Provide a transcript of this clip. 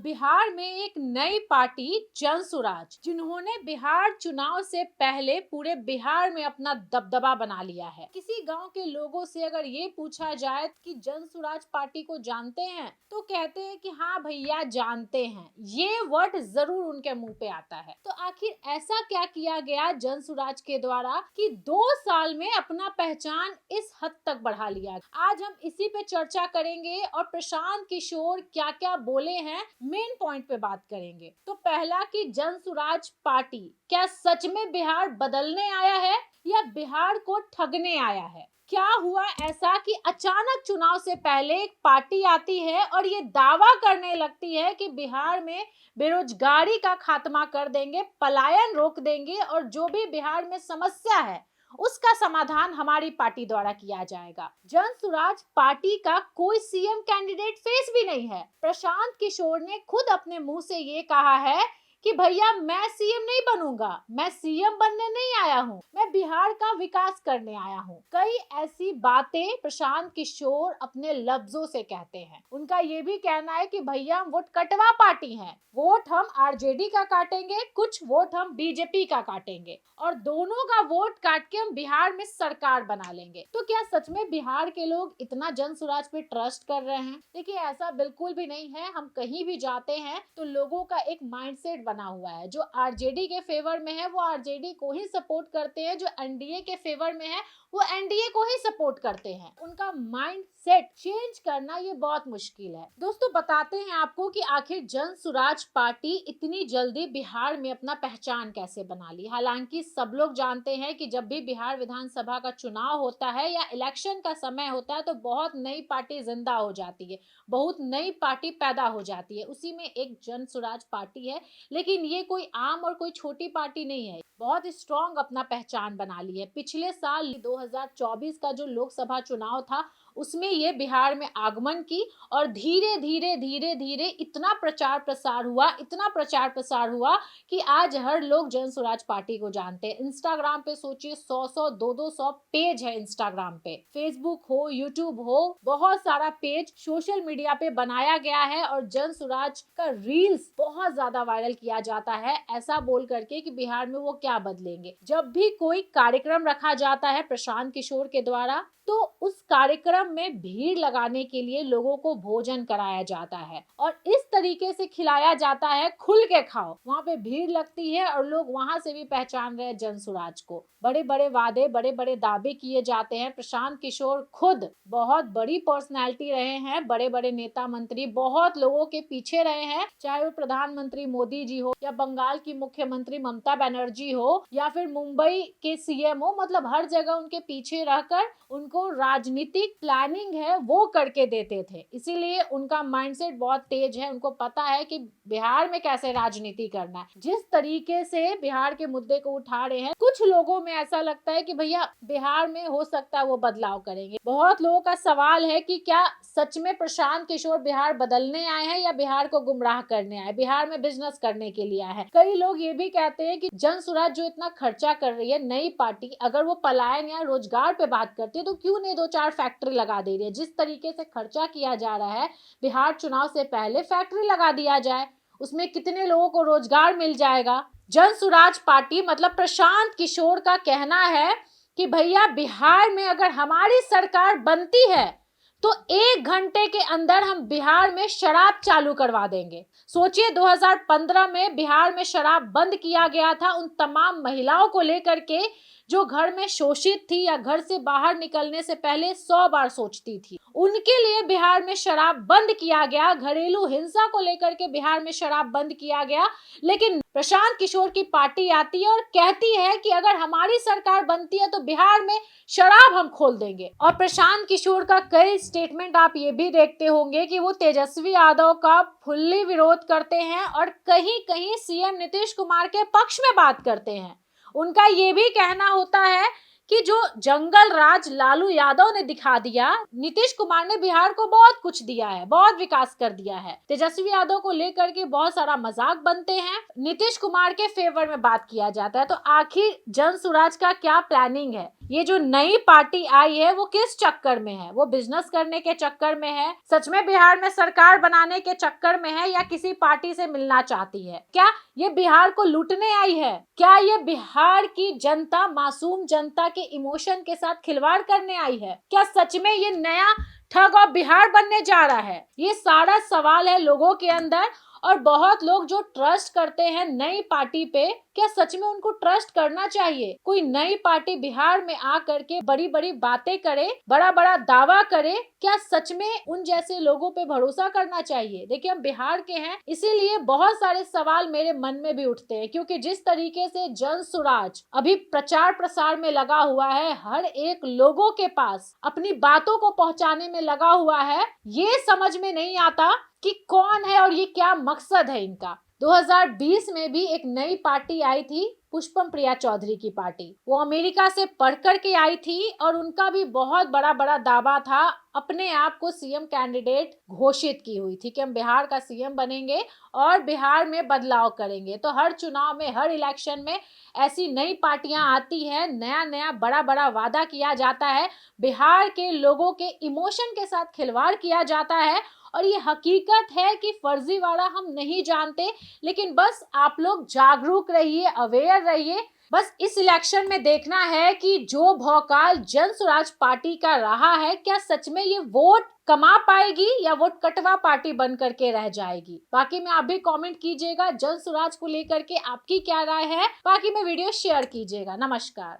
बिहार में एक नई पार्टी जन सुराज, जिन्होंने बिहार चुनाव से पहले पूरे बिहार में अपना दबदबा बना लिया है। किसी गांव के लोगों से अगर ये पूछा जाए कि जन सुराज पार्टी को जानते हैं तो कहते हैं कि हाँ भैया जानते हैं। ये वर्ड जरूर उनके मुंह पे आता है। तो आखिर ऐसा क्या किया गया जन सुराज के द्वारा कि 2 साल में अपना पहचान इस हद तक बढ़ा लिया। आज हम इसी पे चर्चा करेंगे और प्रशांत किशोर क्या क्या बोले हैं मेन पॉइंट पे बात करेंगे। तो पहला कि जन सुराज पार्टी क्या सच में बिहार बदलने आया है या बिहार को ठगने आया है। क्या हुआ ऐसा कि अचानक चुनाव से पहले एक पार्टी आती है और ये दावा करने लगती है कि बिहार में बेरोजगारी का खात्मा कर देंगे, पलायन रोक देंगे और जो भी बिहार में समस्या है उसका समाधान हमारी पार्टी द्वारा किया जाएगा। जन सुराज पार्टी का कोई सीएम कैंडिडेट फेस भी नहीं है। प्रशांत किशोर ने खुद अपने मुंह से ये कहा है कि भैया मैं सीएम नहीं बनूंगा, मैं सीएम बनने नहीं आया हूँ, मैं बिहार का विकास करने आया हूँ। कई ऐसी बातें प्रशांत किशोर अपने लफ्जों से कहते हैं। उनका ये भी कहना है कि भैया हम वोट कटवा पार्टी हैं, वोट हम आरजेडी का काटेंगे, कुछ वोट हम बीजेपी का काटेंगे और दोनों का वोट काट के हम बिहार में सरकार बना लेंगे। तो क्या सच में बिहार के लोग इतना जन सुराज पे ट्रस्ट कर रहे हैं? देखिए ऐसा बिल्कुल भी नहीं है। हम कहीं भी जाते हैं तो लोगों का एक माइंडसेट बना हुआ है। जो आरजेडी के फेवर में है वो आरजेडी को ही सपोर्ट करते हैं, जो एनडीए के फेवर में है वो एनडीए को ही सपोर्ट करते हैं। उनका माइंड सेट चेंज करना ये बहुत मुश्किल है। दोस्तों बताते हैं आपको कि आखिर जन सुराज पार्टी इतनी जल्दी बिहार में अपना पहचान कैसे बना ली। हालांकि सब लोग जानते हैं कि जब भी बिहार विधानसभा का चुनाव होता है या इलेक्शन का समय होता है तो बहुत नई पार्टी जिंदा हो जाती है, बहुत नई पार्टी पैदा हो जाती है। उसी में एक जन सुराज पार्टी है, लेकिन ये कोई आम और कोई छोटी पार्टी नहीं है। बहुत स्ट्रॉन्ग अपना पहचान बना ली है। पिछले साल 2024 का जो लोकसभा चुनाव था उसमें ये बिहार में आगमन की और धीरे धीरे धीरे धीरे इतना प्रचार प्रसार हुआ, इतना प्रचार प्रसार हुआ कि आज हर लोग जन सुराज पार्टी को जानते हैं। इंस्टाग्राम पे सोचिए 100 200 पेज है इंस्टाग्राम पे, फेसबुक हो, यूट्यूब हो, बहुत सारा पेज सोशल मीडिया पे बनाया गया है और जन सुराज का रील्स बहुत ज्यादा वायरल किया जाता है ऐसा बोल करके कि बिहार में वो क्या बदलेंगे। जब भी कोई कार्यक्रम रखा जाता है प्रशांत किशोर के द्वारा तो उस कार्यक्रम में भीड़ लगाने के लिए लोगों को भोजन कराया जाता है और इस तरीके से खिलाया जाता है, खुल के खाओ। वहां पे भीड़ लगती है और लोग वहां से भी पहचान रहे हैं जन सुराज को। बड़े बड़े वादे, बड़े बड़े दावे किए जाते हैं। प्रशांत किशोर खुद बहुत बड़ी पर्सनैलिटी रहे हैं, बड़े बड़े नेता मंत्री बहुत लोगों के पीछे रहे हैं, चाहे वो प्रधानमंत्री मोदी जी हो या बंगाल की मुख्यमंत्री ममता बनर्जी हो या फिर मुंबई के सीएम हो। मतलब हर जगह उनके पीछे रहकर उनको राजनीतिक प्लानिंग है वो करके देते थे। इसीलिए उनका माइंडसेट बहुत तेज है। उनको पता है कि बिहार में कैसे राजनीति करना है। जिस तरीके से बिहार के मुद्दे को उठा रहे हैं, कुछ लोगों में ऐसा लगता है कि भैया बिहार में हो सकता है वो बदलाव करेंगे। बहुत लोगों का सवाल है कि क्या सच में प्रशांत किशोर बिहार बदलने आए हैं या बिहार को गुमराह करने आए, बिहार में बिजनेस करने के लिए आए हैं। कई लोग ये भी कहते हैं कि जन सुराज जो इतना खर्चा कर रही है नई पार्टी, अगर वो पलायन या रोजगार पे बात करती है तो क्यों नहीं 2-4 फैक्ट्री लगा दे रही है। जिस तरीके से खर्चा किया जा रहा है बिहार चुनाव से पहले फैक्ट्री लगा दिया जाए, उसमें कितने लोगों को रोजगार मिल जाएगा। जन सुराज पार्टी मतलब प्रशांत किशोर का कहना है कि भैया बिहार में अगर हमारी सरकार बनती है तो 1 घंटे के अंदर हम बिहार में शराब चालू करवा देंगे। सोचिए 2015 में बिहार में शराब बंद किया गया था उन तमाम महिलाओं को लेकर के जो घर में शोषित थी या घर से बाहर निकलने से पहले 100 बार सोचती थी। उनके लिए बिहार में शराब बंद किया गया। घरेलू हिंसा को लेकर के बिहार में शराब बंद किया गया। लेकिन प्रशांत किशोर की पार्टी आती है और कहती है कि अगर हमारी सरकार बनती है तो बिहार में शराब हम खोल देंगे। और प्रशांत किशोर का कई स्टेटमेंट आप ये भी देखते होंगे कि वो तेजस्वी यादव का फुल्ली विरोध करते हैं और कहीं कहीं सीएम नीतीश कुमार के पक्ष में बात करते हैं। उनका ये भी कहना होता है कि जो जंगल राज लालू यादव ने दिखा दिया, नीतीश कुमार ने बिहार को बहुत कुछ दिया है, बहुत विकास कर दिया है। तेजस्वी यादव को लेकर के बहुत सारा मजाक बनते हैं, नीतीश कुमार के फेवर में बात किया जाता है। तो आखिर जन सुराज का क्या प्लानिंग है ये जो नई पार्टी आई है वो किस चक्कर में है? वो बिजनेस करने के चक्कर में है? सच में बिहार में सरकार बनाने के चक्कर में है या किसी पार्टी से मिलना चाहती है? क्या ये बिहार को लूटने आई है? क्या ये बिहार की जनता, मासूम जनता के इमोशन के साथ खिलवाड़ करने आई है? क्या सच में ये नया ठग और बिहार बनने जा रहा है? ये सारा सवाल है लोगों के अंदर। और बहुत लोग जो ट्रस्ट करते हैं नई पार्टी पे, क्या सच में उनको ट्रस्ट करना चाहिए? कोई नई पार्टी बिहार में आकर के बड़ी बड़ी बातें करे, बड़ा बड़ा दावा करे, क्या सच में उन जैसे लोगों पे भरोसा करना चाहिए? देखिए, हम बिहार के हैं, इसीलिए बहुत सारे सवाल मेरे मन में भी उठते हैं, क्योंकि जिस तरीके से जन सुराज अभी प्रचार प्रसार में लगा हुआ है, हर एक लोगों के पास अपनी बातों को पहुंचाने में लगा हुआ है, ये समझ में नहीं आता कि कौन है और ये क्या मकसद है इनका। 2020 में भी एक नई पार्टी आई थी, पुष्पम प्रिया चौधरी की पार्टी। वो अमेरिका से पढ़ कर के आई थी और उनका भी बहुत बड़ा बड़ा दावा था, अपने आप को सीएम कैंडिडेट घोषित की हुई थी कि हम बिहार का सीएम बनेंगे और बिहार में बदलाव करेंगे। तो हर चुनाव में, हर इलेक्शन में ऐसी नई पार्टियां आती हैं, नया नया बड़ा बड़ा वादा किया जाता है, बिहार के लोगों के इमोशन के साथ खिलवाड़ किया जाता है। और ये हकीकत है कि फर्जीवाड़ा हम नहीं जानते, लेकिन बस आप लोग जागरूक रहिए, अवेयर रहिए। बस इस इलेक्शन में देखना है कि जो भौकाल जन स्वराज पार्टी का रहा है, क्या सच में ये वोट कमा पाएगी या वोट कटवा पार्टी बन करके रह जाएगी। बाकी में आप भी कमेंट कीजिएगा जन स्वराज को लेकर के आपकी क्या राय है। बाकी में वीडियो शेयर कीजिएगा। नमस्कार।